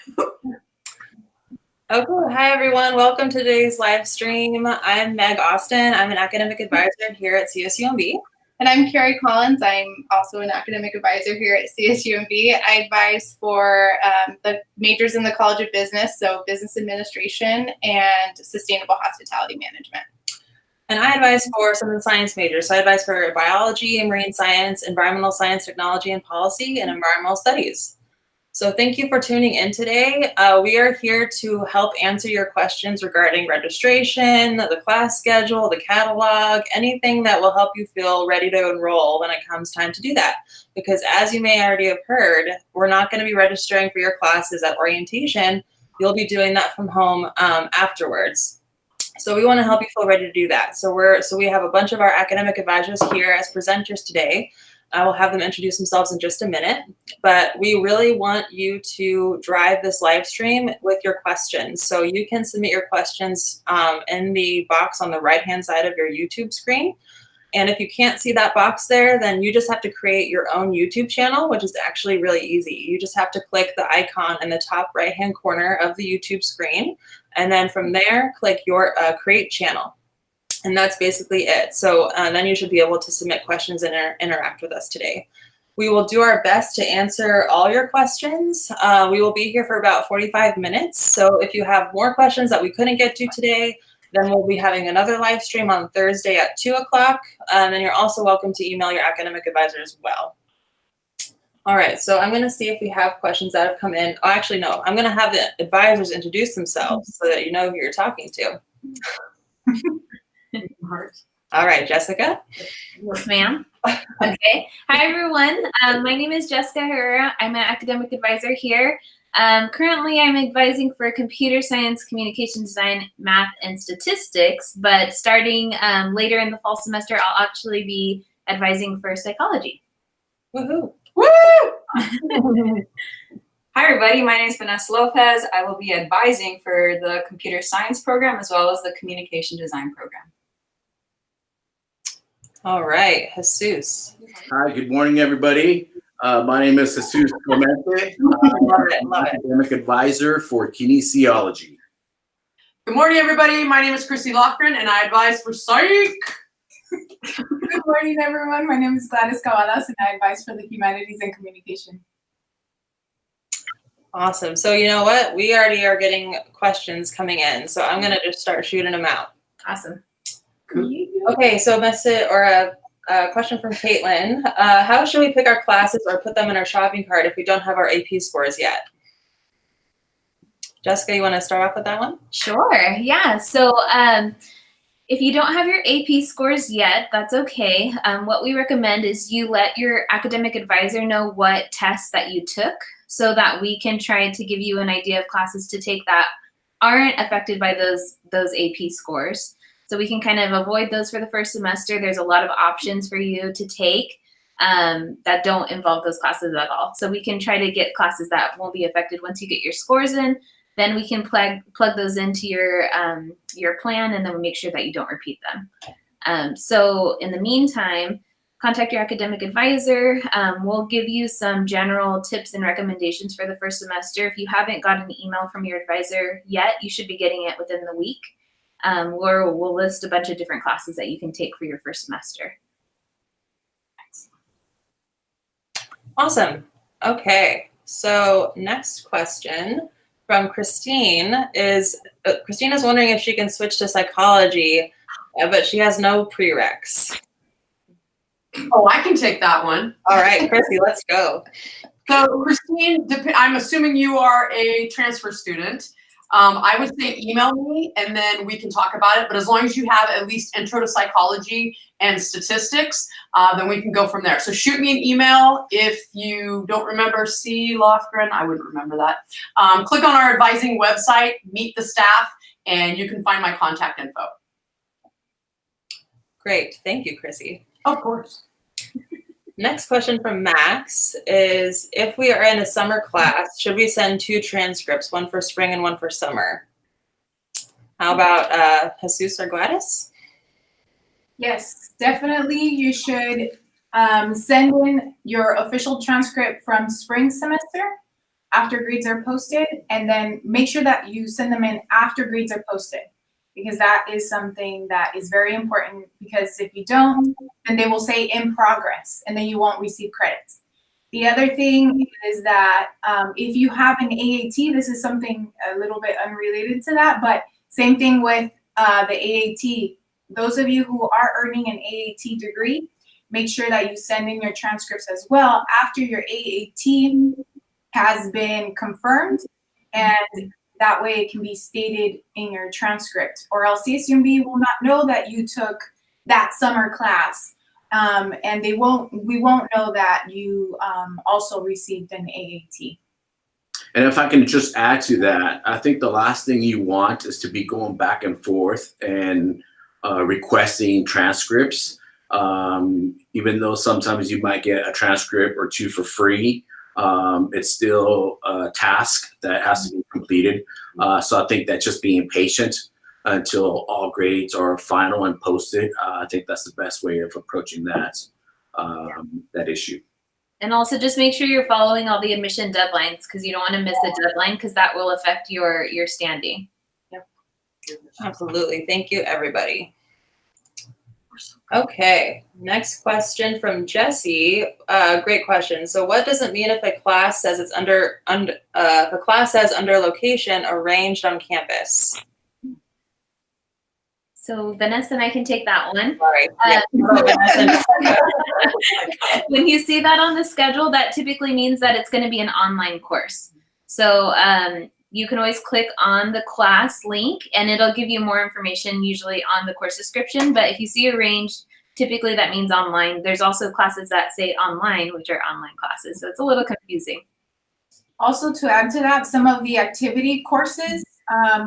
Okay, hi everyone. Welcome to today's live stream. I'm Meg Austin. I'm an academic advisor here at CSUMB. And I'm Carrie Collins. I'm also an academic advisor here at CSUMB. I advise for the majors in the College of Business, so business administration and sustainable hospitality management. And I advise for some of the science majors. So I advise for biology and marine science, environmental science, technology and policy, and environmental studies. So thank you for tuning in today. We are here to help answer your questions regarding registration, the class schedule, the catalog, anything that will help you feel ready to enroll when it comes time to do that. Because as you may already have heard, we're not going to be registering for your classes at orientation. You'll be doing that from home afterwards. So we want to help you feel ready to do that. So we have a bunch of our academic advisors here as presenters today. I will have them introduce themselves in just a minute, but we really want you to drive this live stream with your questions. So you can submit your questions in the box on the right-hand side of your YouTube screen. And if you can't see that box there, then you just have to create your own YouTube channel, which is actually really easy. You just have to click the icon in the top right-hand corner of the YouTube screen. And then from there, click your create channel. And that's basically it. So then you should be able to submit questions and interact with us today. We will do our best to answer all your questions. We will be here for about 45 minutes. So if you have more questions that we couldn't get to today, then we'll be having another live stream on Thursday at 2 o'clock. And you're also welcome to email your academic advisor as well. All right, so I'm gonna see if we have questions that have come in. Oh, actually, no, I'm gonna have the advisors introduce themselves so that you know who you're talking to. All right, Jessica. Yes, ma'am. Okay. Hi, everyone. My name is Jessica Herrera. I'm an academic advisor here. Currently, I'm advising for computer science, communication design, math, and statistics. But starting later in the fall semester, I'll actually be advising for psychology. Woohoo! Woo! Hi, everybody. My name is Vanessa Lopez. I will be advising for the computer science program as well as the communication design program. All right, Jesus. Hi, good morning, everybody. My name is Jesus Clemente. I'm an academic advisor for kinesiology. Good morning, everybody. My name is Chrissy Lofgren, and I advise for psych. Good morning, everyone. My name is Gladys Cavadas, and I advise for the humanities and communication. Awesome. So you know what? We already are getting questions coming in. So I'm going to just start shooting them out. Awesome. Okay, so a question from Caitlin. How should we pick our classes or put them in our shopping cart if we don't have our AP scores yet? Jessica, you want to start off with that one? Sure. Yeah. So if you don't have your AP scores yet, that's okay. What we recommend is you let your academic advisor know what tests that you took so that we can try to give you an idea of classes to take that aren't affected by those AP scores. So we can kind of avoid those for the first semester. There's a lot of options for you to take that don't involve those classes at all. So we can try to get classes that won't be affected once you get your scores in. Then we can plug those into your plan, and then we make sure that you don't repeat them. So in the meantime, contact your academic advisor. We'll give you some general tips and recommendations for the first semester. If you haven't got an email from your advisor yet, you should be getting it within the week. Where we'll list a bunch of different classes that you can take for your first semester. Awesome. Okay, so next question from Christine is, Christine is wondering if she can switch to psychology, but she has no prereqs. Oh, I can take that one. All right, Chrissy, let's go. So, Christine, I'm assuming you are a transfer student. I would say email me and then we can talk about it. But as long as you have at least intro to psychology and statistics, then we can go from there. So shoot me an email. If you don't remember C. Lofgren, I wouldn't remember that. Click on our advising website, meet the staff, and you can find my contact info. Great. Thank you, Chrissy. Of course. Next question from Max is, if we are in a summer class, should we send 2 transcripts, one for spring and one for summer? How about Jesus or Gladys? Yes, definitely you should send in your official transcript from spring semester after grades are posted, and then make sure that you send them in after grades are posted, because that is something that is very important, because if you don't, then they will say in progress, and then you won't receive credits. The other thing is that if you have an AAT, this is something a little bit unrelated to that, but same thing with the AAT. Those of you who are earning an AAT degree, make sure that you send in your transcripts as well after your AAT has been confirmed, and that way it can be stated in your transcript, or else CSUMB will not know that you took that summer class, and we won't know that you also received an AAT. And if I can just add to that, I think the last thing you want is to be going back and forth and requesting transcripts. Even though sometimes you might get a transcript or two for free, it's still a task that has to be completed. So I think that just being patient until all grades are final and posted, I think that's the best way of approaching that issue. And also just make sure you're following all the admission deadlines, because you don't want to miss a deadline, because that will affect your standing. Yep. Absolutely. Thank you, everybody. Okay, next question from Jesse. Great question. So what does it mean if a class says it's under location arranged on campus? So Vanessa and I can take that one. Sorry. When you see that on the schedule, that typically means that it's going to be an online course. So you can always click on the class link, and it'll give you more information usually on the course description. But if you see arranged, typically that means online. There's also classes that say online, which are online classes. So it's a little confusing. Also, to add to that, some of the activity courses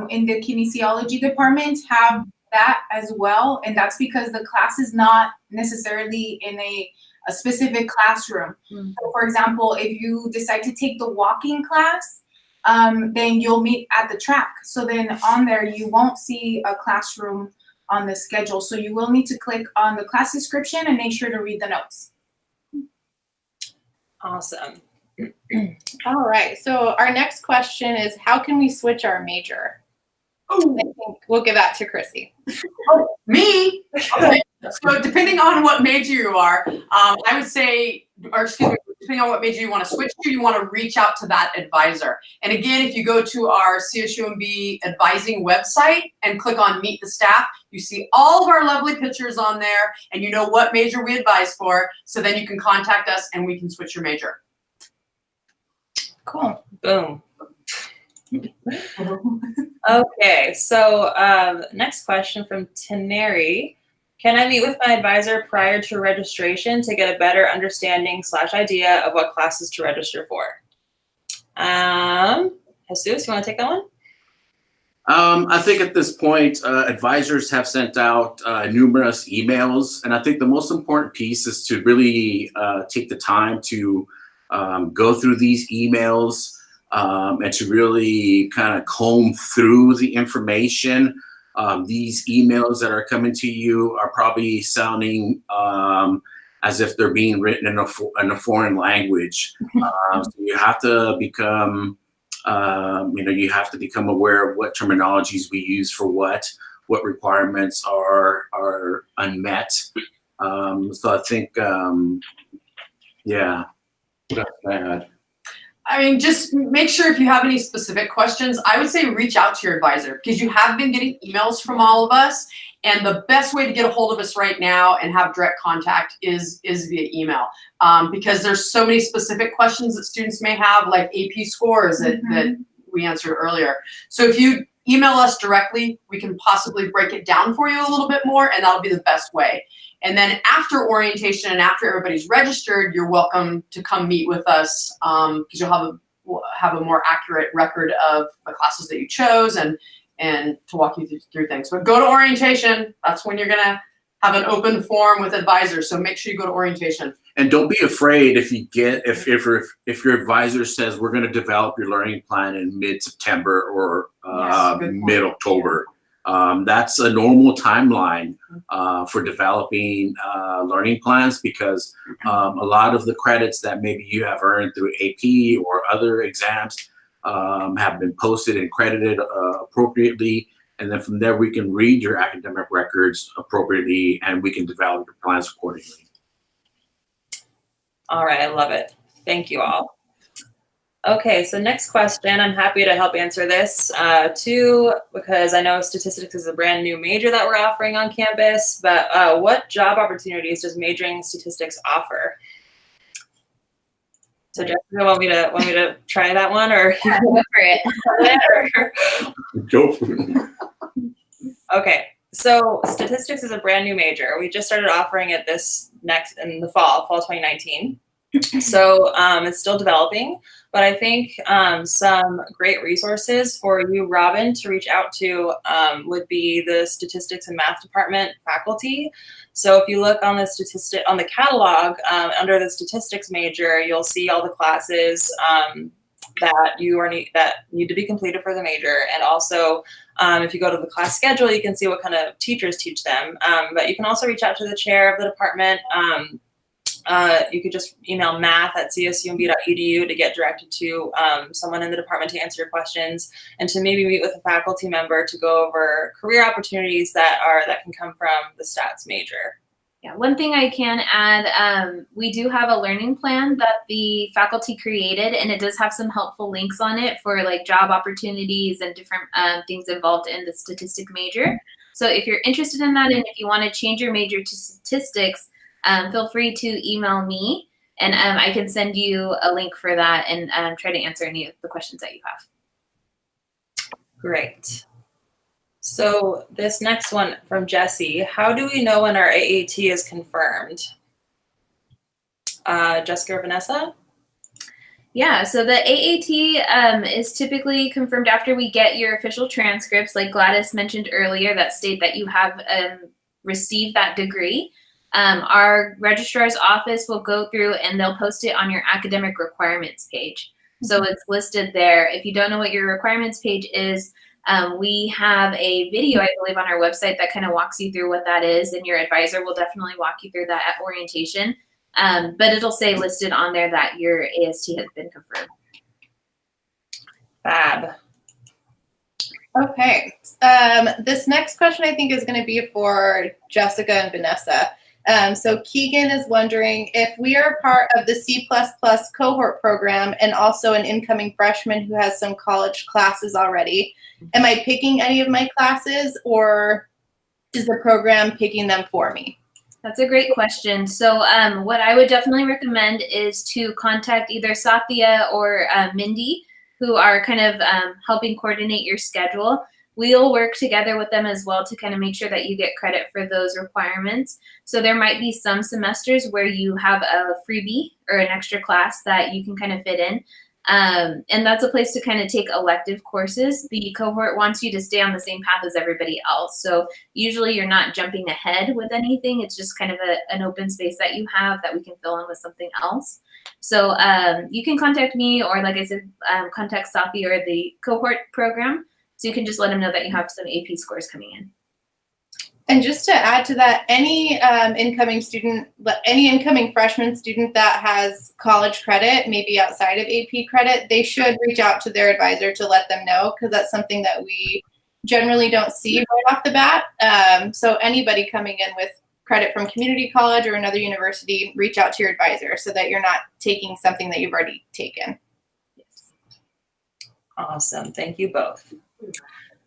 in the kinesiology department have that as well, and that's because the class is not necessarily in a specific classroom. So for example, if you decide to take the walking class, then you'll meet at the track. So then on there, you won't see a classroom on the schedule. So you will need to click on the class description and make sure to read the notes. Awesome. All right, so our next question is, how can we switch our major? I think we'll give that to Chrissy. Oh, me? Okay. So depending on what major you are, I would say, or excuse me, depending on what major you want to switch to, you want to reach out to that advisor. And again, if you go to our CSUMB advising website and click on Meet the Staff, you see all of our lovely pictures on there, and you know what major we advise for, so then you can contact us and we can switch your major. Cool. Boom. Okay, so next question from Teneri. Can I meet with my advisor prior to registration to get a better understanding / idea of what classes to register for? Jesus, you want to take that one? I think at this point, advisors have sent out numerous emails, and I think the most important piece is to really take the time to go through these emails and to really kind of comb through the information. These emails that are coming to you are probably sounding as if they're being written in a foreign language. So you have to become, you have to become aware of what terminologies we use for what requirements are unmet. So I think, yeah, that's bad. I mean, just make sure if you have any specific questions, I would say reach out to your advisor, because you have been getting emails from all of us. And the best way to get a hold of us right now and have direct contact is via email, because there's so many specific questions that students may have, like AP scores that we answered earlier. So if you email us directly, we can possibly break it down for you a little bit more, and that'll be the best way. And then after orientation and after everybody's registered, you're welcome to come meet with us, because you'll have a more accurate record of the classes that you chose and to walk you through things. But go to orientation. That's when you're gonna have an open forum with advisors. So make sure you go to orientation. And don't be afraid if your advisor says we're going to develop your learning plan in mid-September or mid-October. That's a normal timeline for developing learning plans, because a lot of the credits that maybe you have earned through AP or other exams have been posted and credited appropriately. And then from there, we can read your academic records appropriately and we can develop your plans accordingly. All right, I love it. Thank you all. Okay, so next question, I'm happy to help answer this too, because I know statistics is a brand new major that we're offering on campus, but what job opportunities does majoring in statistics offer? So Jessica, want me to try that one, or Go for it. Go for it. Okay, so statistics is a brand new major. We just started offering it in the fall 2019. So it's still developing, but I think some great resources for you, Robin, to reach out to would be the statistics and math department faculty. So if you look on the catalog under the statistics major, you'll see all the classes that need to be completed for the major, and also if you go to the class schedule, you can see what kind of teachers teach them. But you can also reach out to the chair of the department. You could just email math@csumb.edu to get directed to someone in the department to answer your questions, and to maybe meet with a faculty member to go over career opportunities that can come from the stats major. Yeah, one thing I can add, we do have a learning plan that the faculty created, and it does have some helpful links on it for like job opportunities and different things involved in the statistics major. So if you're interested in that, and if you want to change your major to statistics, feel free to email me, and I can send you a link for that and try to answer any of the questions that you have. Great. So this next one from Jesse, how do we know when our AAT is confirmed? Jessica or Vanessa? Yeah, so the AAT is typically confirmed after we get your official transcripts, like Gladys mentioned earlier, that state that you have received that degree. Our registrar's office will go through and they'll post it on your academic requirements page. So it's listed there. If you don't know what your requirements page is, we have a video, I believe, on our website that kind of walks you through what that is, and your advisor will definitely walk you through that at orientation. But it'll say listed on there that your AST has been confirmed. Fab. Okay. This next question I think is going to be for Jessica and Vanessa. So Keegan is wondering if we are part of the C++ cohort program and also an incoming freshman who has some college classes already, am I picking any of my classes, or is the program picking them for me? That's a great question. So what I would definitely recommend is to contact either Sathya or Mindy, who are kind of helping coordinate your schedule. We'll work together with them as well to kind of make sure that you get credit for those requirements. So there might be some semesters where you have a freebie or an extra class that you can kind of fit in. And that's a place to kind of take elective courses. The cohort wants you to stay on the same path as everybody else. So usually you're not jumping ahead with anything. It's just kind of an open space that you have that we can fill in with something else. So you can contact me, or like I said, contact Safi or the cohort program. So you can just let them know that you have some AP scores coming in. And just to add to that, any incoming freshman student that has college credit, maybe outside of AP credit, they should reach out to their advisor to let them know, because that's something that we generally don't see right off the bat. So anybody coming in with credit from community college or another university, reach out to your advisor so that you're not taking something that you've already taken. Yes. Awesome. Thank you both.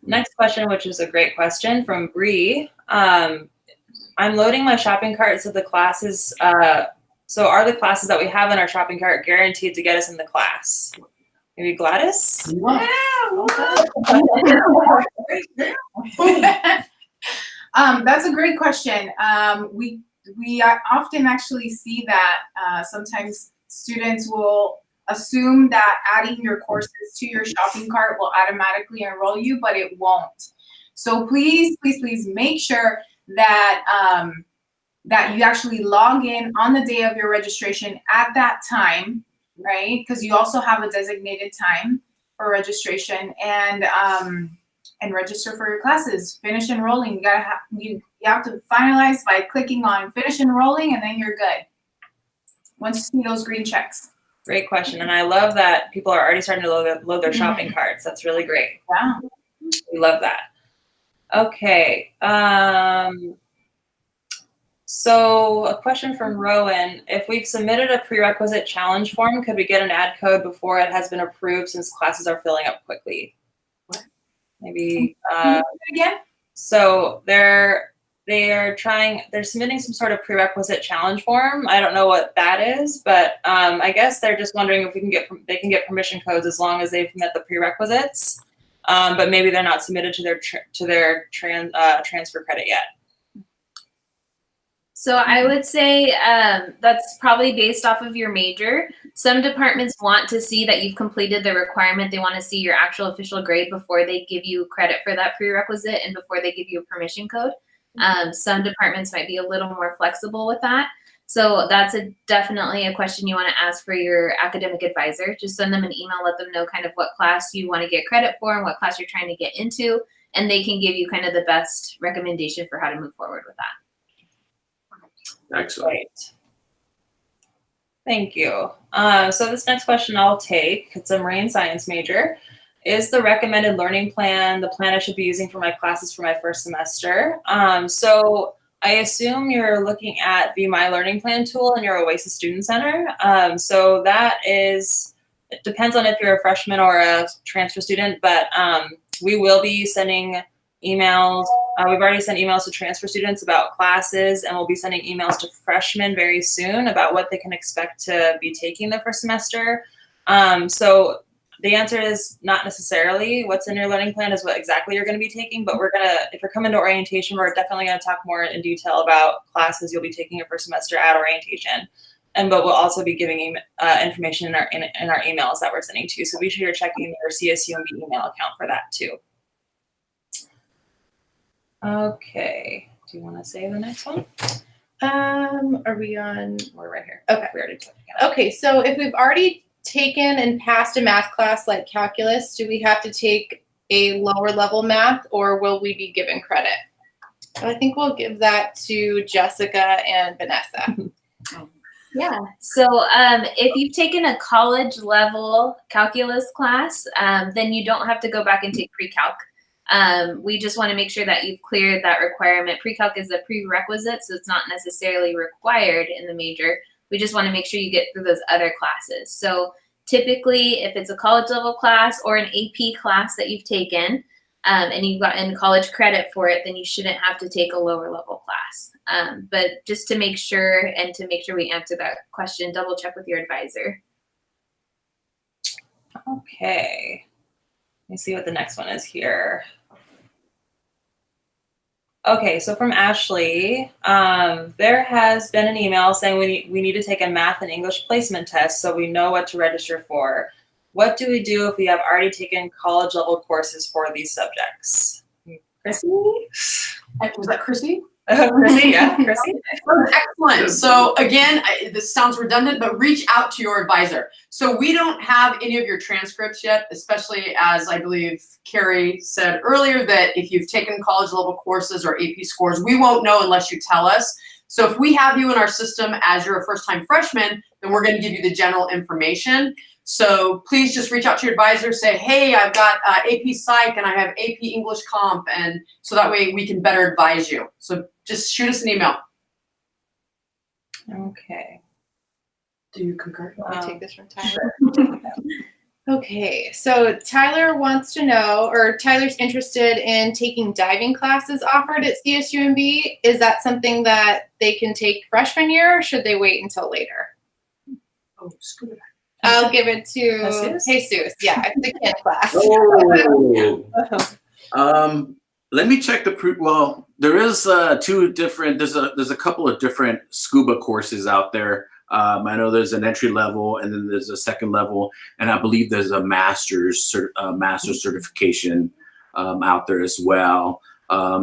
Next question, which is a great question from Bree. I'm loading my shopping cart, so the classes, so are the classes that we have in our shopping cart guaranteed to get us in the class? Maybe Gladys? That's a great question. We often actually see that sometimes students will assume that adding your courses to your shopping cart will automatically enroll you, but it won't. So please, please, please make sure that that you actually log in on the day of your registration at that time, right? Because you also have a designated time for registration, and and register for your classes. Finish enrolling. You have to finalize by clicking on finish enrolling, and then you're good. Once you see those green checks. Great question. And I love that people are already starting to load their shopping carts. That's really great. Yeah. We love that. Okay. So a question from Rowan. If we've submitted a prerequisite challenge form, could we get an ad code before it has been approved since classes are filling up quickly? What? Maybe. Again? So they're submitting some sort of prerequisite challenge form. I don't know what that is, but I guess they're just wondering if they can get permission codes as long as they've met the prerequisites. But maybe they're not submitted to their transfer credit yet. So I would say that's probably based off of your major. Some departments want to see that you've completed the requirement. They want to see your actual official grade before they give you credit for that prerequisite and before they give you a permission code. Some departments might be a little more flexible with that. So that's definitely a question you want to ask for your academic advisor. Just send them an email, let them know kind of what class you want to get credit for and what class you're trying to get into, and they can give you kind of the best recommendation for how to move forward with that. Excellent. Great. Thank you. So this next question I'll take. It's a marine science major. Is the recommended learning plan the plan I should be using for my classes for my first semester? So I assume you're looking at the My Learning Plan tool in your OASIS Student Center. So that is, it depends on if you're a freshman or a transfer student, but we will be sending emails. We've already sent emails to transfer students about classes, and we'll be sending emails to freshmen very soon about what they can expect to be taking the first semester. So the answer is not necessarily what's in your learning plan is what exactly you're going to be taking, but if you're coming to orientation, we're definitely going to talk more in detail about classes you'll be taking your first semester at orientation. But we'll also be giving information in our emails that we're sending to you. So be sure you're checking your CSUMB email account for that too. Okay, do you want to say the next one? Are we on? We're right here. Okay. We already took it. Okay, so if we've already taken and passed a math class like calculus, do we have to take a lower level math, or will we be given credit? So I think we'll give that to Jessica and Vanessa. Yeah. So if you've taken a college level calculus class, then you don't have to go back and take pre-calc. We just want to make sure that you've cleared that requirement. Pre-calc is a prerequisite, so it's not necessarily required in the major. We just want to make sure you get through those other classes. So typically, if it's a college level class or an AP class that you've taken, and you've gotten college credit for it, then you shouldn't have to take a lower level class. But just to make sure, and to make sure we answer that question, double check with your advisor. Okay. Let me see what the next one is here. Okay, so from Ashley, there has been an email saying we need to take a math and English placement test so we know what to register for. What do we do if we have already taken college level courses for these subjects? Chrissy? Was that Chrissy? Chrissy, yeah, Chrissy. Excellent. So again, this sounds redundant, but reach out to your advisor. So we don't have any of your transcripts yet, especially as I believe Carrie said earlier, that if you've taken college level courses or AP scores, we won't know unless you tell us. So if we have you in our system as you're a first-time freshman, then we're going to give you the general information. So please just reach out to your advisor, say, hey, I've got AP Psych and I have AP English Comp, and so that way we can better advise you. So just shoot us an email. Okay. Do you concur? I'll take this from Tyler. Okay, so Tyler wants to know, or Tyler's interested in taking diving classes offered at CSUMB. Is that something that they can take freshman year, or should they wait until later? Oh, screw it. I'll give it to Jesus. Yeah, it's a kid class. Let me check the well, there is there's a couple of different scuba courses out there. I know there's an entry level and then there's a second level, and I believe there's a master's certification out there as well.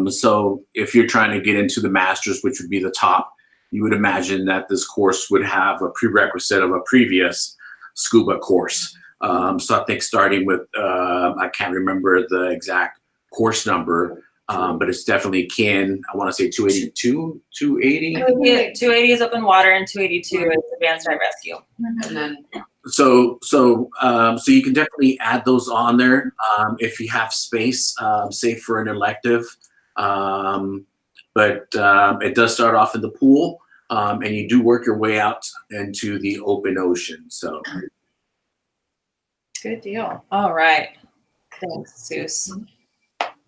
So if you're trying to get into the master's, which would be the top, you would imagine that this course would have a prerequisite of a previous scuba course. So I think starting with, I can't remember the exact course number, but it's definitely KIN, I want to say 282, 280. 280 is open water and 282 is advanced dive rescue. And then So you can definitely add those on there if you have space, say for an elective. But it does start off in the pool, and you do work your way out into the open ocean. So Good deal. All right. Thanks, Seuss.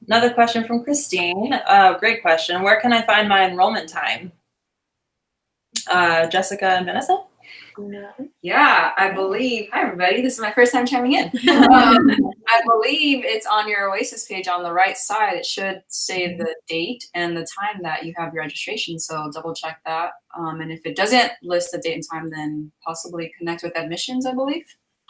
Another question from Christine. Great question. Where can I find my enrollment time? Jessica and Vanessa? Yeah, I believe. Hi, everybody. This is my first time chiming in. I believe it's on your OASIS page on the right side. It should say the date and the time that you have your registration. So double check that. And if it doesn't list the date and time, then possibly connect with admissions, I believe,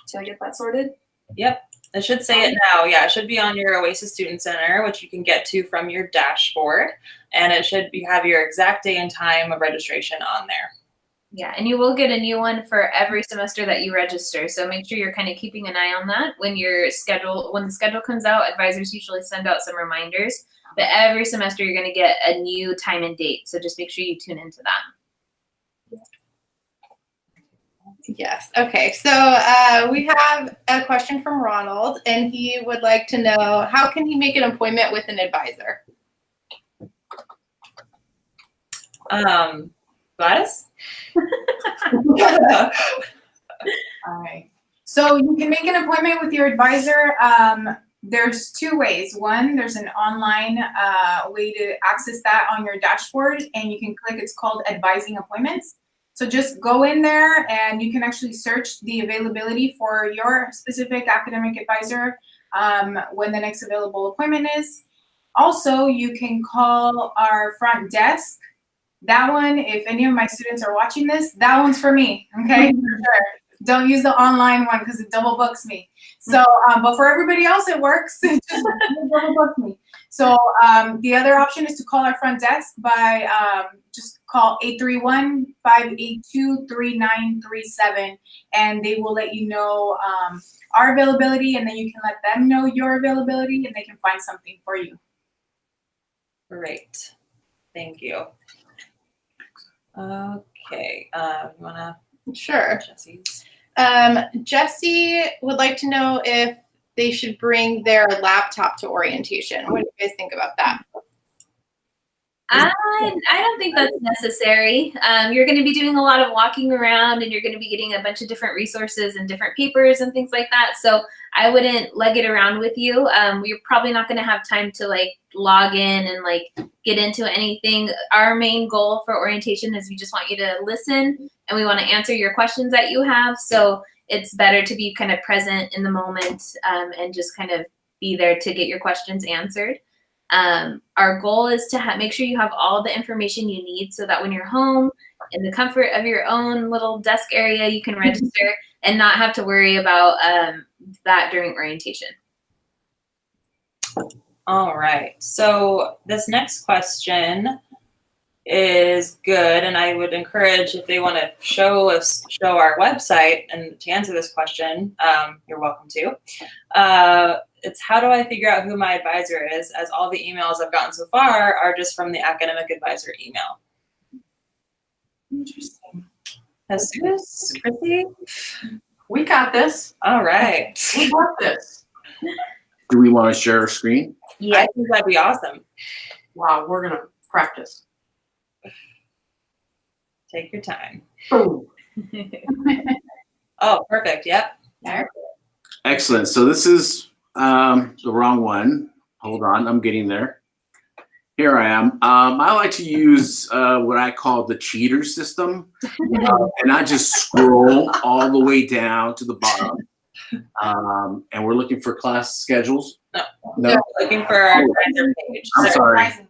to get that sorted. Yep. It should say it now. Yeah, it should be on your OASIS Student Center, which you can get to from your dashboard. And it should have your exact day and time of registration on there. Yeah, and you will get a new one for every semester that you register. So make sure you're kind of keeping an eye on that when the schedule comes out. Advisors usually send out some reminders, but every semester you're going to get a new time and date. So just make sure you tune into that. Yes. Okay. So we have a question from Ronald, and he would like to know, how can he make an appointment with an advisor? Gladys? All right. So you can make an appointment with your advisor. There's two ways. One, there's an online way to access that on your dashboard, and you can click, it's called Advising Appointments. So just go in there and you can actually search the availability for your specific academic advisor when the next available appointment is. Also, you can call our front desk. That one, if any of my students are watching this, that one's for me, okay? For sure. Don't use the online one because it double books me. So, but for everybody else, it works. It just double books me. So the other option is to call our front desk by just call 831-582-3937, and they will let you know our availability, and then you can let them know your availability, and they can find something for you. Great. Thank you. Okay. You want to? Sure. Jesse's. Jesse would like to know if they should bring their laptop to orientation. What do you guys think about that? I don't think that's necessary. You're going to be doing a lot of walking around, and you're going to be getting a bunch of different resources and different papers and things like that. So I wouldn't lug it around with you. You're probably not going to have time to log in and get into anything. Our main goal for orientation is we just want you to listen, and we want to answer your questions that you have. So it's better to be kind of present in the moment and just kind of be there to get your questions answered. Our goal is to make sure you have all the information you need so that when you're home in the comfort of your own little desk area, you can register and not have to worry about that during orientation. All right. So this next question is good, and I would encourage, if they want to show our website and to answer this question, you're welcome to. It's, how do I figure out who my advisor is, as all the emails I've gotten so far are just from the academic advisor email. Interesting. Jesus, Chrissy? we got this. All right. We got this. do we want to share our screen? I think that'd be awesome. Wow, we're gonna practice. Take your time. Boom. Oh, perfect. Yep. Excellent. So this is the wrong one. Hold on, I'm getting there. Here I am. I like to use what I call the cheater system, and I just scroll all the way down to the bottom. And we're looking for class schedules. No. No. Looking for our advisor page. I'm sorry. Surprising.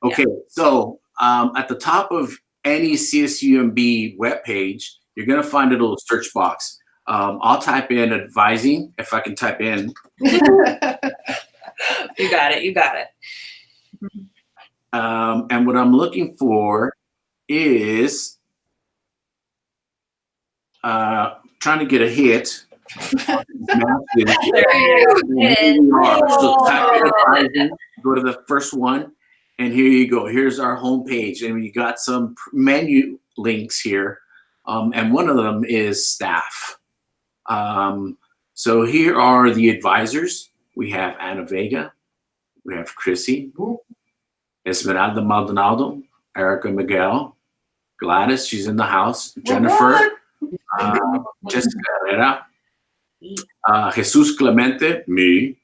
Okay, so at the top of any CSUMB webpage, you're gonna find a little search box. I'll type in advising, if I can type in. You got it. You got it. And what I'm looking for is trying to get a hit So tap in advisor, go to the first one, and here you go. Here's our homepage, and we got some menu links here, and one of them is staff. So here are the advisors. We have Ana Vega, we have Chrissy, Esmeralda Maldonado, Erica Miguel, Gladys, she's in the house, Jennifer, Jessica Herrera, Jesus Clemente, me,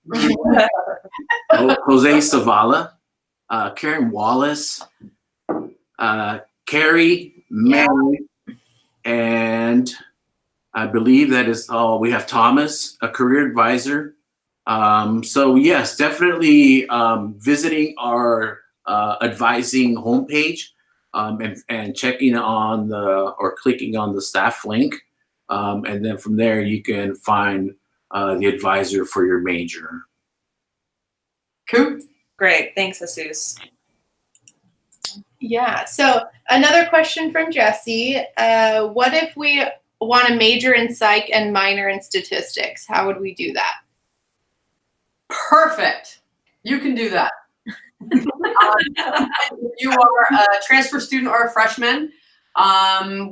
Jose Zavala, Karen Wallace, Carrie, Mary, and I believe that is all. We have Thomas, a career advisor. So yes, definitely visiting our advising homepage and checking on or clicking on the staff link. And then from there, you can find the advisor for your major. Cool. Great, thanks, Jesus. Yeah, so another question from Jesse. What if we want to major in psych and minor in statistics? How would we do that? Perfect. You can do that. If you are a transfer student or a freshman,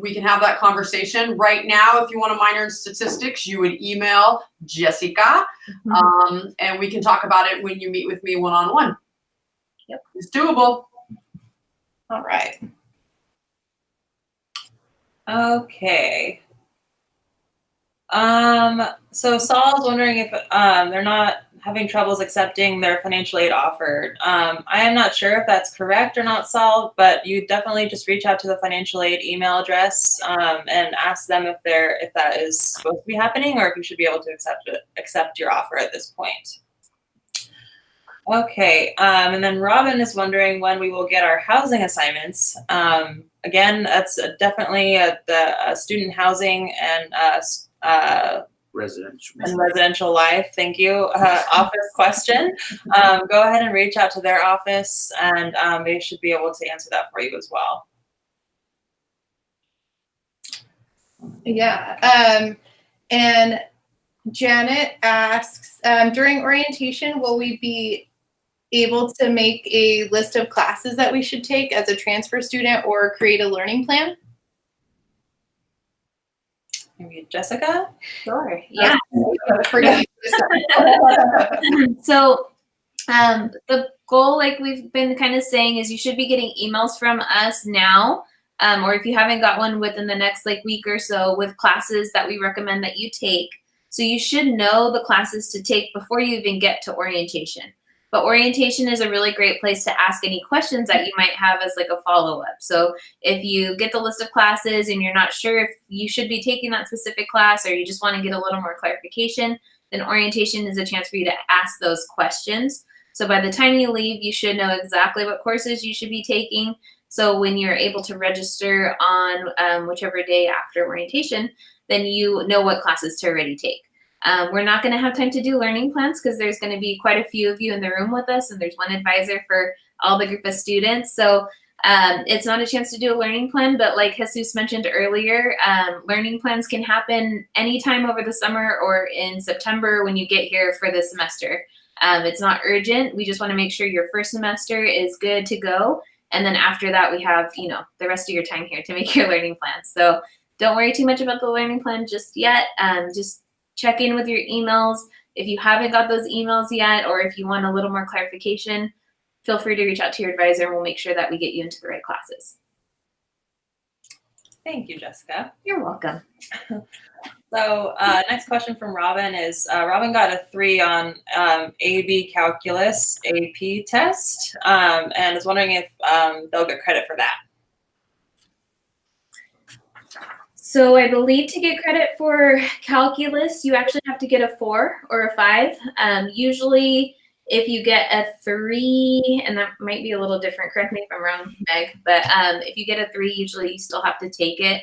we can have that conversation. Right now, if you want to minor in statistics, you would email Jessica, and we can talk about it when you meet with me one-on-one. Yep. It's doable. All right. Okay. So Saul's wondering if they're not having troubles accepting their financial aid offered. I am not sure if that's correct or not, Saul, but you definitely just reach out to the financial aid email address and ask them if that is supposed to be happening or if you should be able to accept your offer at this point. Okay, and then Robin is wondering when we will get our housing assignments. Again, that's definitely the student housing and residential life. Thank you. Office question. Go ahead and reach out to their office, and they should be able to answer that for you as well. Yeah. And Janet asks, during orientation, will we be able to make a list of classes that we should take as a transfer student or create a learning plan? Maybe Jessica? Sure. Yeah. Yeah. So the goal, like we've been kind of saying, is you should be getting emails from us now, or if you haven't got one within the next week or so, with classes that we recommend that you take. So you should know the classes to take before you even get to orientation. But orientation is a really great place to ask any questions that you might have as a follow-up. So if you get the list of classes and you're not sure if you should be taking that specific class, or you just want to get a little more clarification, then orientation is a chance for you to ask those questions. So by the time you leave, you should know exactly what courses you should be taking. So when you're able to register on whichever day after orientation, then you know what classes to already take. We're not going to have time to do learning plans because there's going to be quite a few of you in the room with us, and there's one advisor for all the group of students. So it's not a chance to do a learning plan, but like Jesus mentioned earlier, learning plans can happen anytime over the summer or in September when you get here for the semester. It's not urgent. We just want to make sure your first semester is good to go. And then after that, we have, the rest of your time here to make your learning plans. So don't worry too much about the learning plan just yet. Just check in with your emails. If you haven't got those emails yet, or if you want a little more clarification, feel free to reach out to your advisor and we'll make sure that we get you into the right classes. Thank you, Jessica. You're welcome. So next question from Robin is, Robin got a 3 on AB Calculus AP test and is wondering if they'll get credit for that. So I believe to get credit for calculus, you actually have to get a 4 or a 5. Usually if you get a 3, and that might be a little different, correct me if I'm wrong, Meg, but if you get a 3, usually you still have to take it.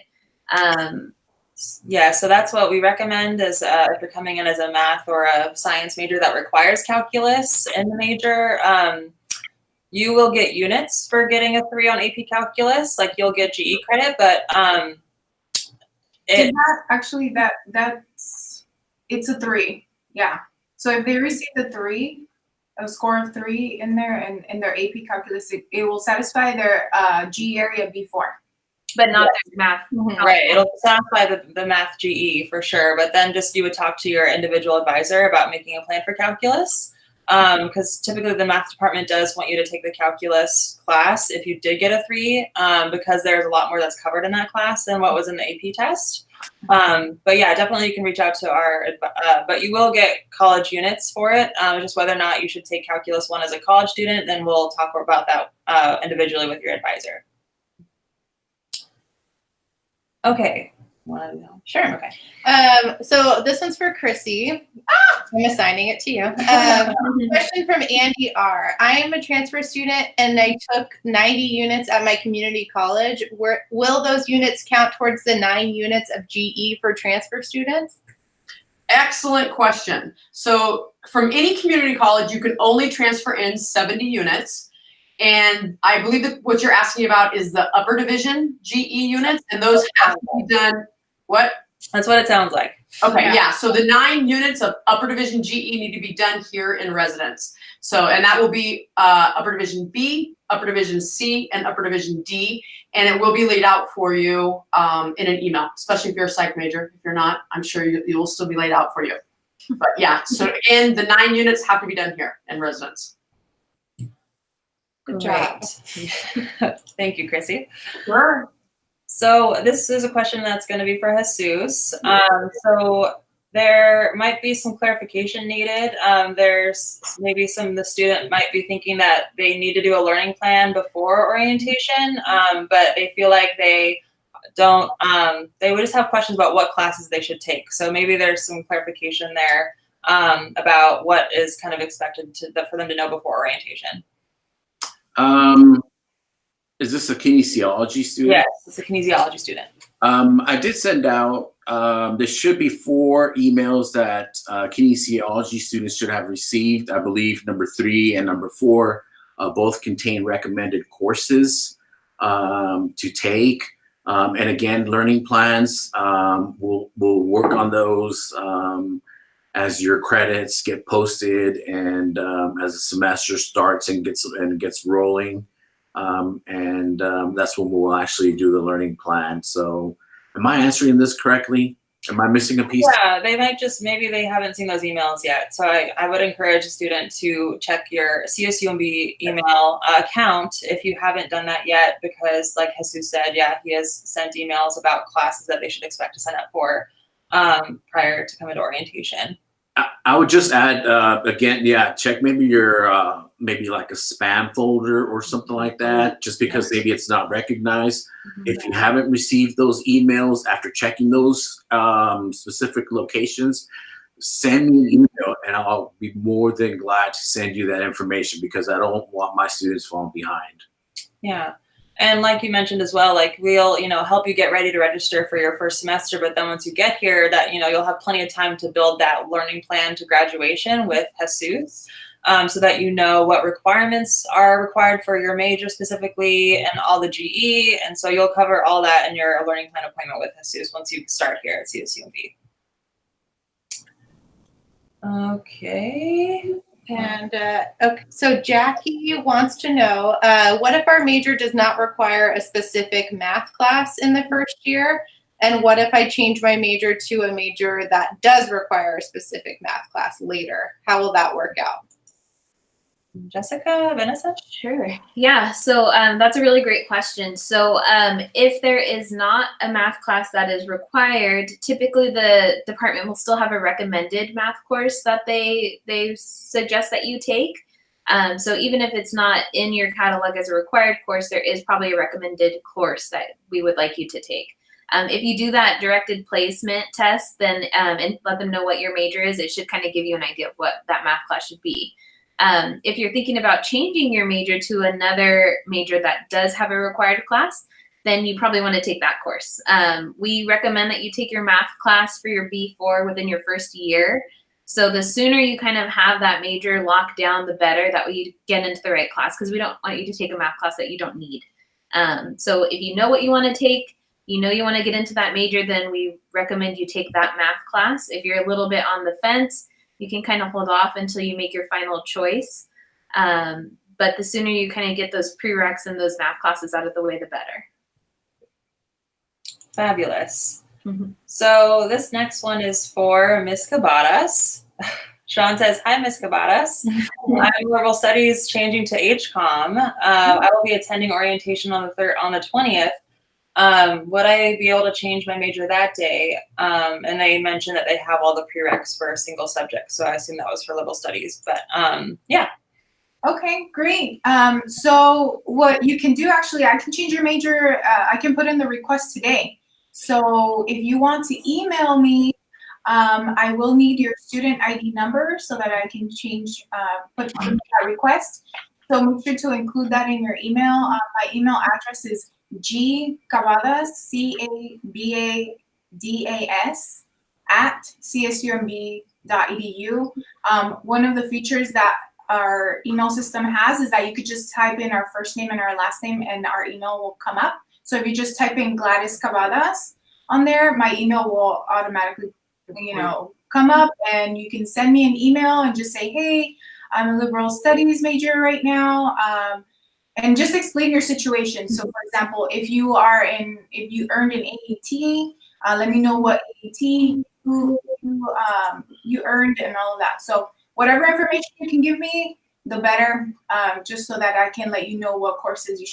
Yeah, so that's what we recommend is if you're coming in as a math or a science major that requires calculus in the major, you will get units for getting a 3 on AP Calculus, like you'll get GE credit, but that's It's a 3. Yeah. So if they receive a score of 3 in there and in their AP calculus, it will satisfy their G area B4. But not their math. Right. It'll satisfy the math GE for sure, but then just you would talk to your individual advisor about making a plan for calculus. Because typically the math department does want you to take the calculus class if you did get a 3, because there's a lot more that's covered in that class than what was in the AP test. But yeah, definitely you can reach out to our, but you will get college units for it. Just whether or not you should take calculus 1 as a college student, then we'll talk about that individually with your advisor. Okay. Want to know? Sure. Okay. So this one's for Chrissy. I'm assigning it to you. Question from Andy R. I am a transfer student and I took 90 units at my community college. Will those units count towards the 9 units of GE for transfer students? Excellent question. So from any community college, you can only transfer in 70 units. And I believe that what you're asking about is the upper division GE units, and those have to be done. What? That's what it sounds like. Okay, yeah. So the 9 units of upper division GE need to be done here in residence. So, and that will be upper division B, upper division C, and upper division D. And it will be laid out for you in an email, especially if you're a psych major. If you're not, I'm sure you will still be laid out for you. But yeah, so again, the 9 units have to be done here in residence. Good job. Thank you, Chrissy. Sure. So this is a question that's going to be for Jesus. So there might be some clarification needed. There's maybe the student might be thinking that they need to do a learning plan before orientation, but they feel like they don't, they would just have questions about what classes they should take. So maybe there's some clarification there about what is kind of expected for them to know before orientation. Is this a kinesiology student? Yes, it's a kinesiology student. I did send out, there should be 4 emails that kinesiology students should have received. I believe number 3 and number 4 both contain recommended courses to take. And again, learning plans, we'll work on those as your credits get posted and as the semester starts and gets rolling. That's when we'll actually do the learning plan. So am I answering this correctly? Am I missing a piece? Yeah, they might maybe they haven't seen those emails yet. So I would encourage a student to check your CSUMB email account if you haven't done that yet, because like Jesus said, yeah, he has sent emails about classes that they should expect to sign up for prior to coming to orientation. I would just add, again, yeah, check maybe your, maybe like a spam folder or something like that, just because maybe it's not recognized. If you haven't received those emails after checking those specific locations, send me an email and I'll be more than glad to send you that information, because I don't want my students falling behind. Yeah. And like you mentioned as well, like we'll, help you get ready to register for your first semester. But then once you get here, that, you'll have plenty of time to build that learning plan to graduation with Jesus, so that you know what requirements are required for your major specifically and all the GE. And so you'll cover all that in your learning plan appointment with Jesus once you start here at CSUMB. Okay. And okay, so Jackie wants to know, what if our major does not require a specific math class in the first year? And what if I change my major to a major that does require a specific math class later? How will that work out? Jessica, Vanessa? Sure. Yeah. So that's a really great question. So if there is not a math class that is required, typically the department will still have a recommended math course that they suggest that you take. So even if it's not in your catalog as a required course, there is probably a recommended course that we would like you to take. If you do that directed placement test, then and let them know what your major is, it should kind of give you an idea of what that math class should be. If you're thinking about changing your major to another major that does have a required class, then you probably want to take that course. We recommend that you take your math class for your B4 within your first year. So the sooner you kind of have that major locked down, the better. That way you get into the right class, because we don't want you to take a math class that you don't need. So if you know what you want to take, you know you want to get into that major, then we recommend you take that math class. If you're a little bit on the fence, you can kind of hold off until you make your final choice. But the sooner you kind of get those prereqs and those math classes out of the way, the better. Fabulous. Mm-hmm. So this next one is for Ms. Cabadas. Sean says, hi, Ms. Cabadas. I'm in Liberal Studies changing to HCOM. I will be attending orientation on the 20th. Would I be able to change my major that day? And they mentioned that they have all the prereqs for a single subject. So I assume that was for Liberal Studies, but yeah. Okay, great. So what you can do, actually, I can change your major. I can put in the request today. So if you want to email me, I will need your student ID number so that I can change, put that request. So make sure to include that in your email. My email address is gcabadas, CABADAS, @csumb.edu. One of the features that our email system has is that you could just type in our first name and our last name and our email will come up. So if you just type in Gladys Cabadas on there, my email will automatically, come up, and you can send me an email and just say, hey, I'm a liberal studies major right now, and just explain your situation. So for example, if you earned an AET, let me know what AET you earned and all of that. So whatever information you can give me, the better, just so that I can let you know what courses you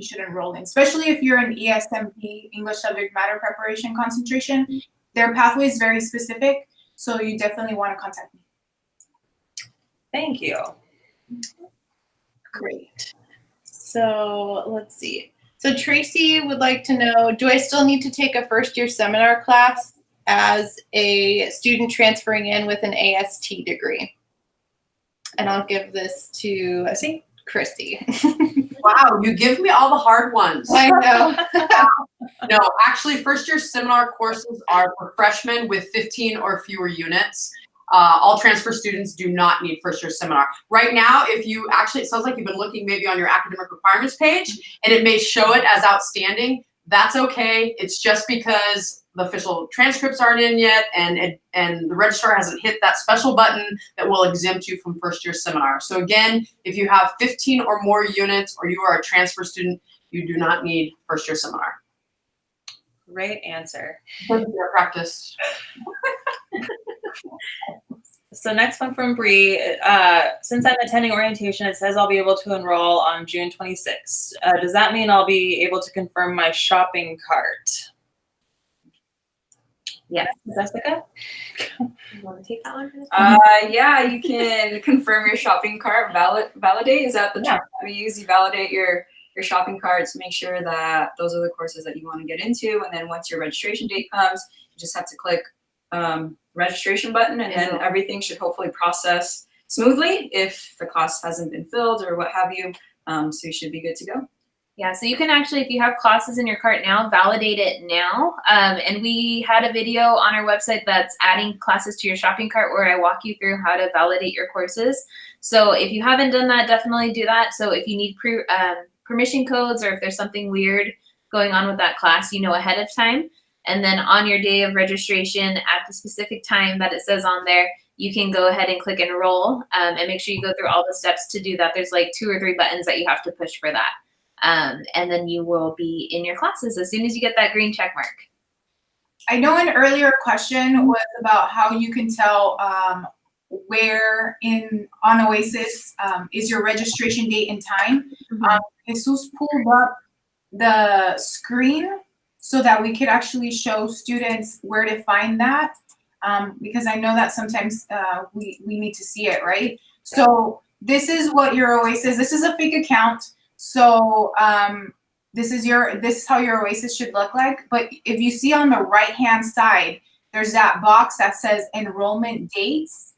should enroll in, especially if you're in ESMP, English Subject Matter Preparation concentration. Their pathway is very specific, so you definitely want to contact me. Thank you. Great. So let's see. So Tracy would like to know, do I still need to take a first-year seminar class as a student transferring in with an AST degree? And I'll give this to, I think, Chrissy. Wow, you give me all the hard ones. I know. No, actually, first-year seminar courses are for freshmen with 15 or fewer units. All transfer students do not need first-year seminar. Right now, it sounds like you've been looking maybe on your academic requirements page, and it may show it as outstanding. That's okay. It's just because the official transcripts aren't in yet, and the registrar hasn't hit that special button that will exempt you from first-year seminar. So again, if you have 15 or more units, or you are a transfer student, you do not need first-year seminar. Great answer. Practice. So next one from Bree. Since I'm attending orientation, it says I'll be able to enroll on June 26th. Does that mean I'll be able to confirm my shopping cart? Yes. Jessica? You want to take that one? Yeah, you can confirm your shopping cart. Validate, is that the term that we use? You validate your shopping cart to make sure that those are the courses that you want to get into. And then once your registration date comes, you just have to click registration button, and then everything should hopefully process smoothly if the class hasn't been filled or what have you. So you should be good to go. Yeah, so you can actually, if you have classes in your cart now, validate it now. And we had a video on our website that's adding classes to your shopping cart where I walk you through how to validate your courses. So if you haven't done that, definitely do that. So if you need permission codes, or if there's something weird going on with that class, you know ahead of time. And then on your day of registration at the specific time that it says on there, you can go ahead and click enroll, and make sure you go through all the steps to do that. There's like 2 or 3 buttons that you have to push for that. And then you will be in your classes as soon as you get that green check mark. I know an earlier question was about how you can tell where on OASIS is your registration date and time. Jesus pulled up the screen so that we could actually show students where to find that, because I know that sometimes we need to see it, right? So this is what your OASIS, this is a fake account. So this is how your OASIS should look like. But if you see on the right-hand side, there's that box that says enrollment dates,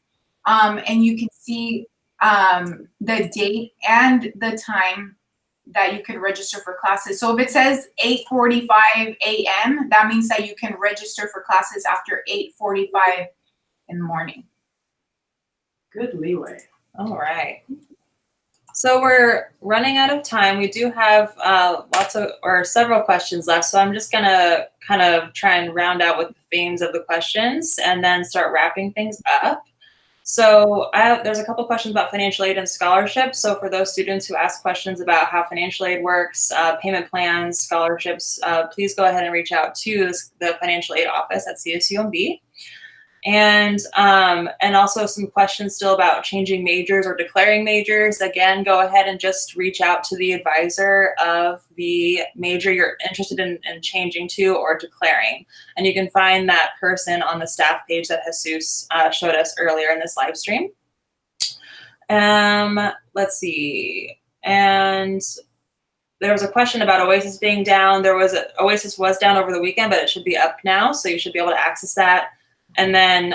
and you can see the date and the time that you can register for classes. So if it says 8:45 a.m., that means that you can register for classes after 8:45 in the morning. Good leeway. All right. So we're running out of time. We do have several questions left. So I'm just gonna kind of try and round out with the themes of the questions and then start wrapping things up. So there's a couple questions about financial aid and scholarships. So for those students who ask questions about how financial aid works, payment plans, scholarships, please go ahead and reach out to the financial aid office at CSUMB. And also some questions still about changing majors or declaring majors. Again, go ahead and just reach out to the advisor of the major you're interested in changing to or declaring. And you can find that person on the staff page that Jesus showed us earlier in this live stream. Let's see. And there was a question about OASIS being down. OASIS was down over the weekend, but it should be up now. So you should be able to access that. And then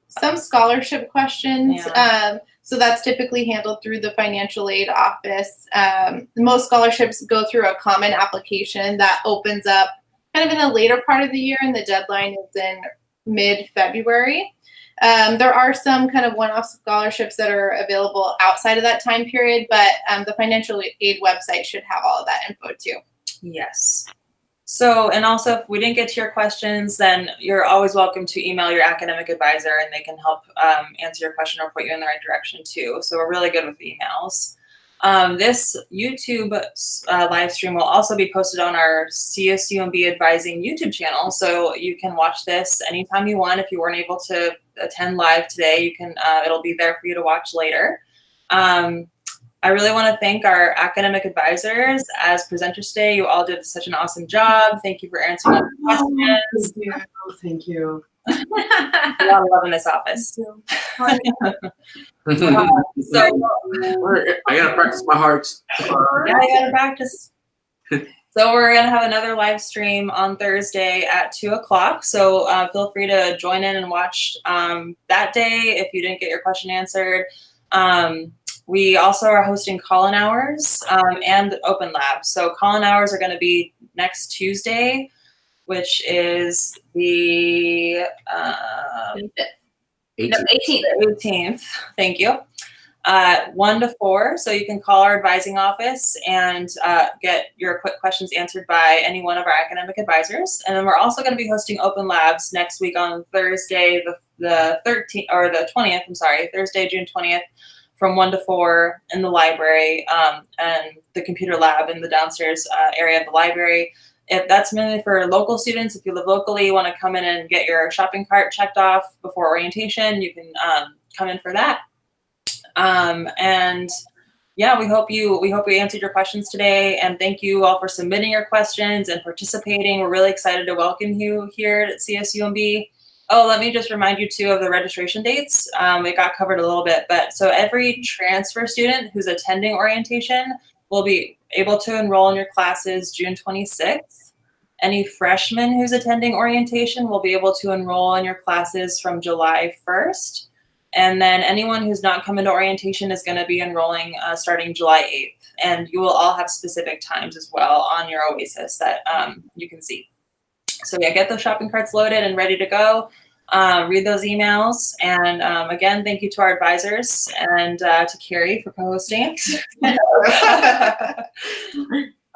some scholarship questions. Yeah. So that's typically handled through the financial aid office. Most scholarships go through a common application that opens up kind of in the later part of the year, and the deadline is in mid-February. There are some kind of one-off scholarships that are available outside of that time period, but the financial aid website should have all of that info too. Yes. So, and also if we didn't get to your questions, then you're always welcome to email your academic advisor and they can help answer your question or point you in the right direction too. So we're really good with emails. This YouTube live stream will also be posted on our CSUMB Advising YouTube channel. So you can watch this anytime you want. If you weren't able to attend live today, you can. It'll be there for you to watch later. I really want to thank our academic advisors as presenters today. You all did such an awesome job. Thank you for answering all the questions. Thank you. A lot of love in this office. I gotta practice my heart. Yeah, I gotta practice. So we're gonna have another live stream on Thursday at 2 o'clock. So feel free to join in and watch that day if you didn't get your question answered. We also are hosting call-in hours and open labs. So call-in hours are going to be next Tuesday, which is the 18th. Thank you. 1 to 4. So you can call our advising office and get your quick questions answered by any one of our academic advisors. And then we're also going to be hosting open labs next week on Thursday, the 13th or the 20th. I'm sorry, Thursday, June 20th. From 1 to 4 in the library and the computer lab in the downstairs area of the library. If that's mainly for local students, if you live locally, you want to come in and get your shopping cart checked off before orientation, you can come in for that. And yeah, we hope we answered your questions today, and thank you all for submitting your questions and participating. We're really excited to welcome you here at CSUMB. Oh, let me just remind you too of the registration dates. It got covered a little bit, but so every transfer student who's attending orientation will be able to enroll in your classes June 26th. Any freshman who's attending orientation will be able to enroll in your classes from July 1st. And then anyone who's not coming to orientation is going to be enrolling starting July 8th. And you will all have specific times as well on your OASIS that you can see. So yeah, get those shopping carts loaded and ready to go. Read those emails. And again, thank you to our advisors and to Carrie for co-hosting.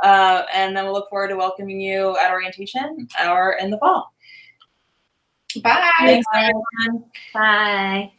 And then we'll look forward to welcoming you at orientation or in the fall. Bye. Thanks, everyone. Bye.